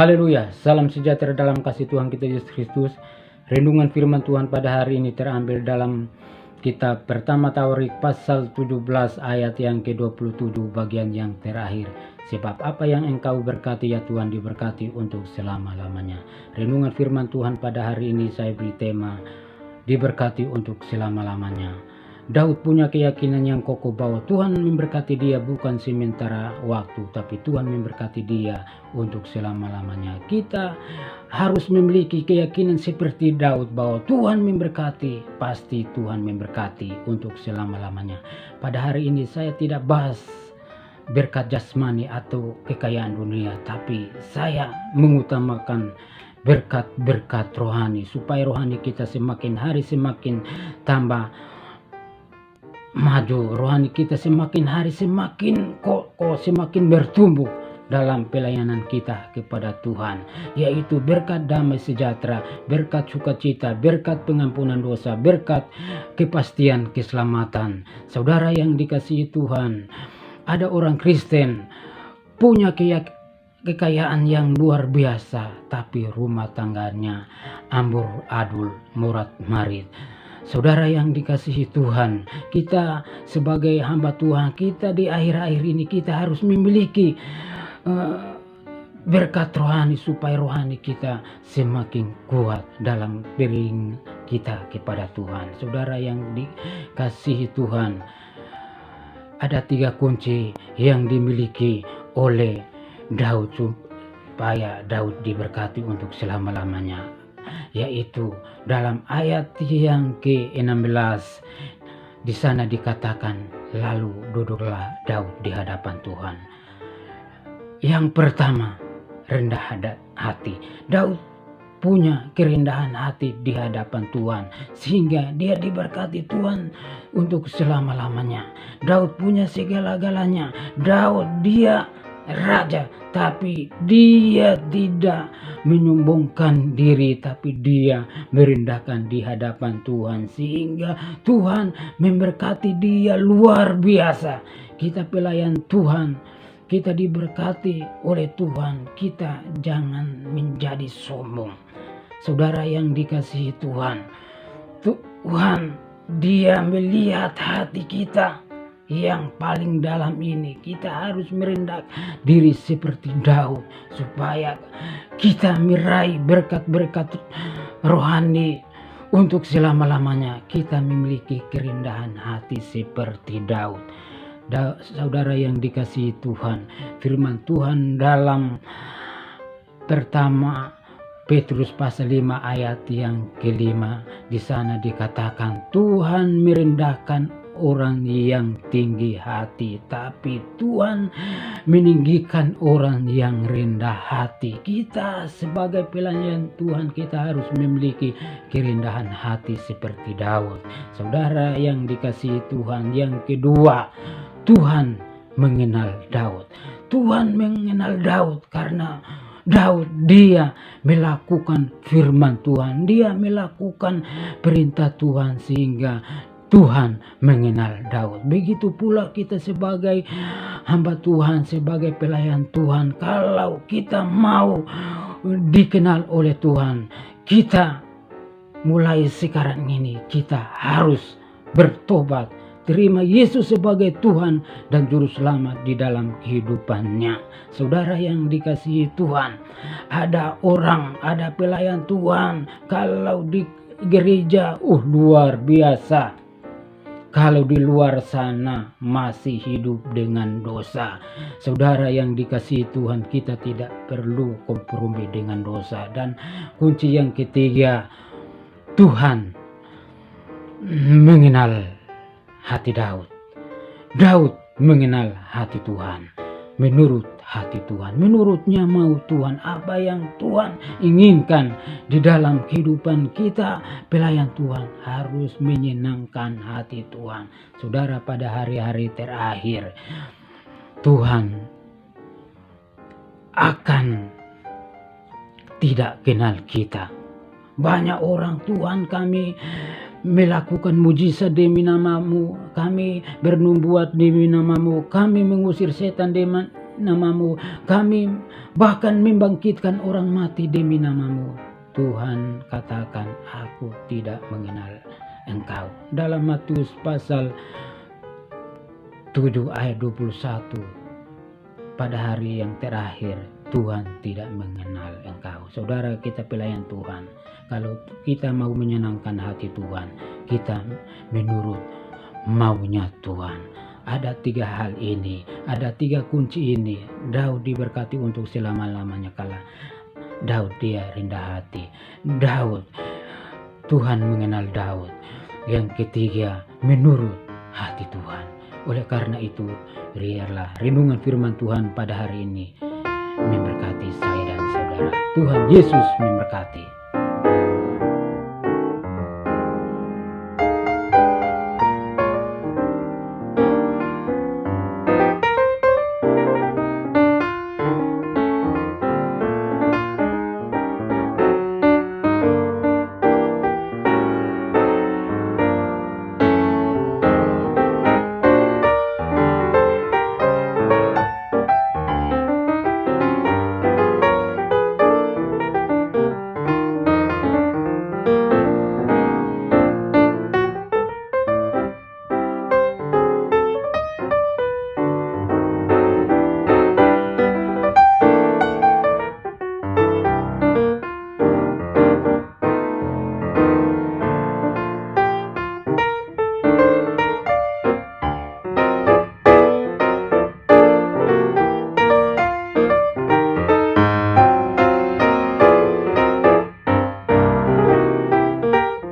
Haleluya, salam sejahtera dalam kasih Tuhan kita Yesus Kristus. Renungan firman Tuhan pada hari ini terambil dalam kitab pertama Tawarik pasal 17 ayat yang ke-27 bagian yang terakhir. Sebab apa yang engkau berkati ya Tuhan diberkati untuk selama-lamanya. Renungan firman Tuhan pada hari ini saya beri tema diberkati untuk selama-lamanya. Daud punya keyakinan yang kokoh bahwa Tuhan memberkati dia bukan sementara waktu, tapi Tuhan memberkati dia untuk selama-lamanya. Kita harus memiliki keyakinan seperti Daud bahwa Tuhan memberkati, pasti Tuhan memberkati untuk selama-lamanya. Pada hari ini saya tidak bahas berkat jasmani atau kekayaan dunia, tapi saya mengutamakan berkat-berkat rohani, supaya rohani kita semakin hari semakin tambah maju, rohani kita semakin hari semakin semakin bertumbuh dalam pelayanan kita kepada Tuhan, yaitu berkat damai sejahtera, berkat sukacita, berkat pengampunan dosa, berkat kepastian keselamatan. Saudara yang dikasihi Tuhan, ada orang Kristen punya kekayaan yang luar biasa, tapi rumah tangganya ambur adul, morat marit. Saudara yang dikasihi Tuhan, kita sebagai hamba Tuhan, kita di akhir-akhir ini kita harus memiliki berkat rohani supaya rohani kita semakin kuat dalam beriring kita kepada Tuhan. Saudara yang dikasihi Tuhan, ada 3 kunci yang dimiliki oleh Daud supaya Daud diberkati untuk selama-lamanya, yaitu dalam ayat yang ke-16 di sana dikatakan, lalu duduklah Daud di hadapan Tuhan. Yang pertama, rendah hati. Daud punya kerendahan hati di hadapan Tuhan sehingga dia diberkati Tuhan untuk selama-lamanya. Daud punya segala-galanya. Daud dia raja, tapi dia tidak menyombongkan diri, tapi dia merendahkan di hadapan Tuhan sehingga Tuhan memberkati dia luar biasa. Kita pelayan Tuhan, kita diberkati oleh Tuhan, kita jangan menjadi sombong. Saudara yang dikasihi Tuhan, Tuhan dia melihat hati kita yang paling dalam ini. Kita harus merendah diri seperti Daud supaya kita meraih berkat-berkat rohani untuk selama-lamanya. Kita memiliki kerendahan hati seperti Daud. Saudara yang dikasihi Tuhan, firman Tuhan dalam pertama Petrus pasal 5 ayat yang ke-5 di sana dikatakan, Tuhan merendahkan orang yang tinggi hati, tapi Tuhan meninggikan orang yang rendah hati. Kita sebagai pelayan Tuhan, kita harus memiliki kerendahan hati seperti Daud. Saudara yang dikasihi Tuhan, yang kedua, Tuhan mengenal Daud. Tuhan mengenal Daud karena Daud dia melakukan firman Tuhan, dia melakukan perintah Tuhan sehingga Tuhan mengenal Daud. Begitu pula kita sebagai hamba Tuhan, sebagai pelayan Tuhan, kalau kita mau dikenal oleh Tuhan, kita mulai sekarang ini kita harus bertobat, terima Yesus sebagai Tuhan dan Juru Selamat di dalam kehidupannya. Saudara yang dikasihi Tuhan, ada orang, ada pelayan Tuhan, kalau di gereja luar biasa, kalau di luar sana masih hidup dengan dosa. Saudara yang dikasihi Tuhan, kita tidak perlu kompromi dengan dosa. Dan kunci yang ketiga, Tuhan mengenal hati Daud. Daud mengenal hati Tuhan, menurut hati Tuhan. Menurutnya mau Tuhan, apa yang Tuhan inginkan di dalam kehidupan kita, pelayan Tuhan harus menyenangkan hati Tuhan. Saudara, pada hari-hari terakhir Tuhan akan tidak kenal kita. Banyak orang, Tuhan kami melakukan mujizat demi namamu, kami bernubuat demi namamu, kami mengusir setan namamu. Kami bahkan membangkitkan orang mati demi namamu. Tuhan katakan, aku tidak mengenal engkau. Dalam Matius pasal 7 ayat 21, pada hari yang terakhir Tuhan tidak mengenal engkau. Saudara, kita pelayan Tuhan. Kalau kita mau menyenangkan hati Tuhan, kita menurut maunya Tuhan. Ada 3 hal ini, ada 3 kunci ini. Daud diberkati untuk selama-lamanya kala Daud dia rendah hati. Tuhan mengenal Daud. Yang ketiga, menurut hati Tuhan. Oleh karena itu, biarlah renungan firman Tuhan pada hari ini memberkati saya dan saudara. Tuhan Yesus memberkati.